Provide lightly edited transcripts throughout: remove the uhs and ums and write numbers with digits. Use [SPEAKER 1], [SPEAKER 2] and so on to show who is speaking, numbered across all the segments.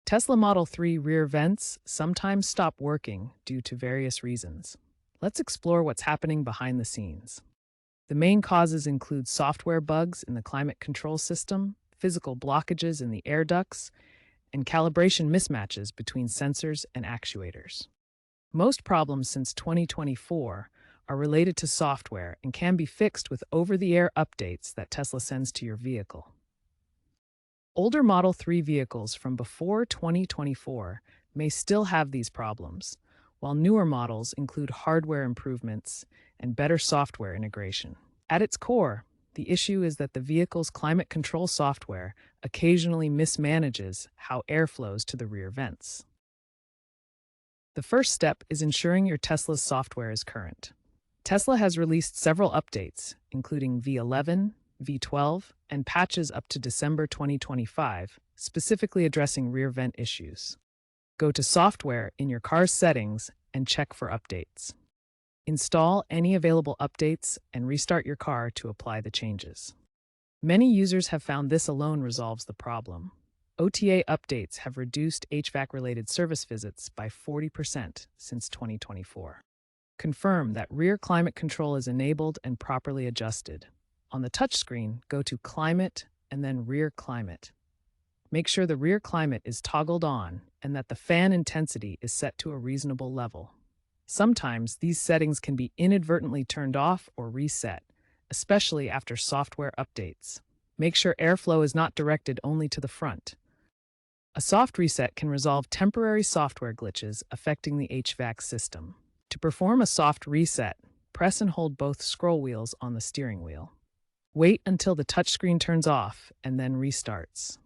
[SPEAKER 1] Tesla Model 3 rear vents sometimes stop working due to various reasons. Let's explore what's happening behind the scenes. The main causes include software bugs in the climate control system, physical blockages in the air ducts, and calibration mismatches between sensors and actuators. Most problems since 2024 are related to software and can be fixed with over-the-air updates that Tesla sends to your vehicle. Older Model 3 vehicles from before 2024 may still have these problems, while newer models include hardware improvements and better software integration. At its core, the issue is that the vehicle's climate control software occasionally mismanages how air flows to the rear vents. The first step is ensuring your Tesla's software is current. Tesla has released several updates, including V11, V12, and patches up to December 2025, specifically addressing rear vent issues. Go to Software in your car's settings and check for updates. Install any available updates and restart your car to apply the changes. Many users have found this alone resolves the problem. OTA updates have reduced HVAC-related service visits by 40% since 2024. Confirm that rear climate control is enabled and properly adjusted. On the touchscreen, go to Climate and then Rear Climate. Make sure the rear climate is toggled on and that the fan intensity is set to a reasonable level. Sometimes these settings can be inadvertently turned off or reset, especially after software updates. Make sure airflow is not directed only to the front. A soft reset can resolve temporary software glitches affecting the HVAC system. To perform a soft reset, press and hold both scroll wheels on the steering wheel. Wait until the touchscreen turns off and then restarts.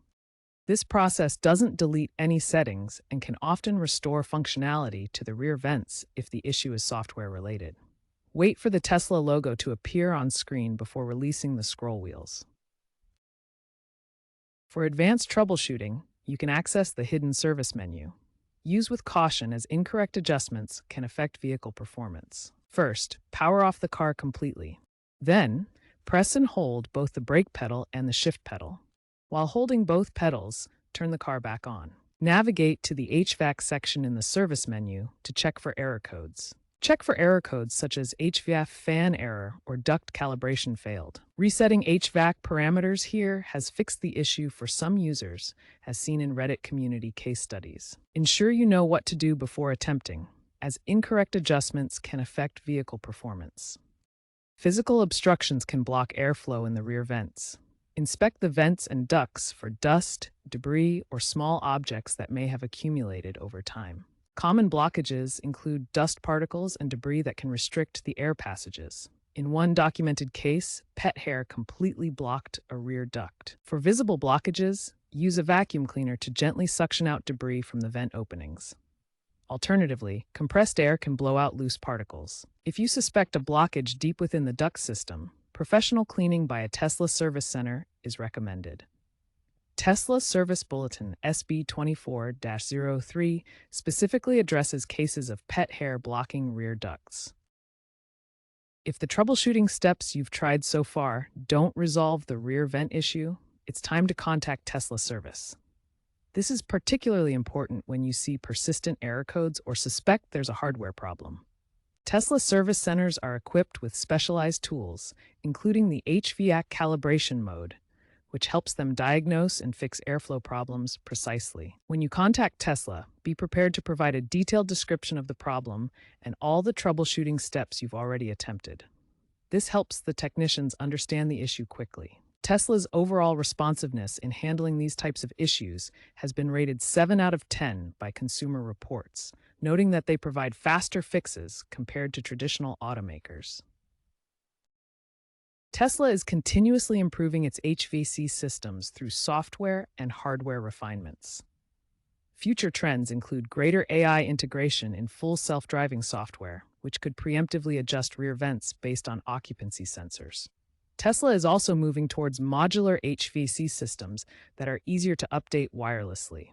[SPEAKER 1] This process doesn't delete any settings and can often restore functionality to the rear vents if the issue is software related. Wait for the Tesla logo to appear on screen before releasing the scroll wheels. For advanced troubleshooting, you can access the hidden service menu. Use with caution as incorrect adjustments can affect vehicle performance. First, power off the car completely. Then, press and hold both the brake pedal and the shift pedal. While holding both pedals, turn the car back on. Navigate to the HVAC section in the service menu to check for error codes. Check for error codes such as HVAC fan error or duct calibration failed. Resetting HVAC parameters here has fixed the issue for some users, as seen in Reddit community case studies. Ensure you know what to do before attempting, as incorrect adjustments can affect vehicle performance. Physical obstructions can block airflow in the rear vents. Inspect the vents and ducts for dust, debris, or small objects that may have accumulated over time. Common blockages include dust particles and debris that can restrict the air passages. In one documented case, pet hair completely blocked a rear duct. For visible blockages, use a vacuum cleaner to gently suction out debris from the vent openings. Alternatively, compressed air can blow out loose particles. If you suspect a blockage deep within the duct system, professional cleaning by a Tesla service center is recommended. Tesla Service Bulletin SB24-03 specifically addresses cases of pet hair blocking rear ducts. If the troubleshooting steps you've tried so far don't resolve the rear vent issue, it's time to contact Tesla Service. This is particularly important when you see persistent error codes or suspect there's a hardware problem. Tesla service centers are equipped with specialized tools, including the HVAC calibration mode, which helps them diagnose and fix airflow problems precisely. When you contact Tesla, be prepared to provide a detailed description of the problem and all the troubleshooting steps you've already attempted. This helps the technicians understand the issue quickly. Tesla's overall responsiveness in handling these types of issues has been rated 7 out of 10 by Consumer Reports, noting that they provide faster fixes compared to traditional automakers. Tesla is continuously improving its HVAC systems through software and hardware refinements. Future trends include greater AI integration in full self-driving software, which could preemptively adjust rear vents based on occupancy sensors. Tesla is also moving towards modular HVAC systems that are easier to update wirelessly.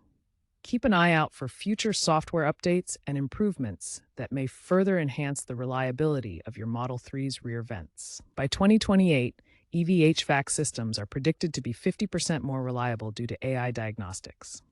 [SPEAKER 1] Keep an eye out for future software updates and improvements that may further enhance the reliability of your Model 3's rear vents. By 2028, EV HVAC systems are predicted to be 50% more reliable due to AI diagnostics.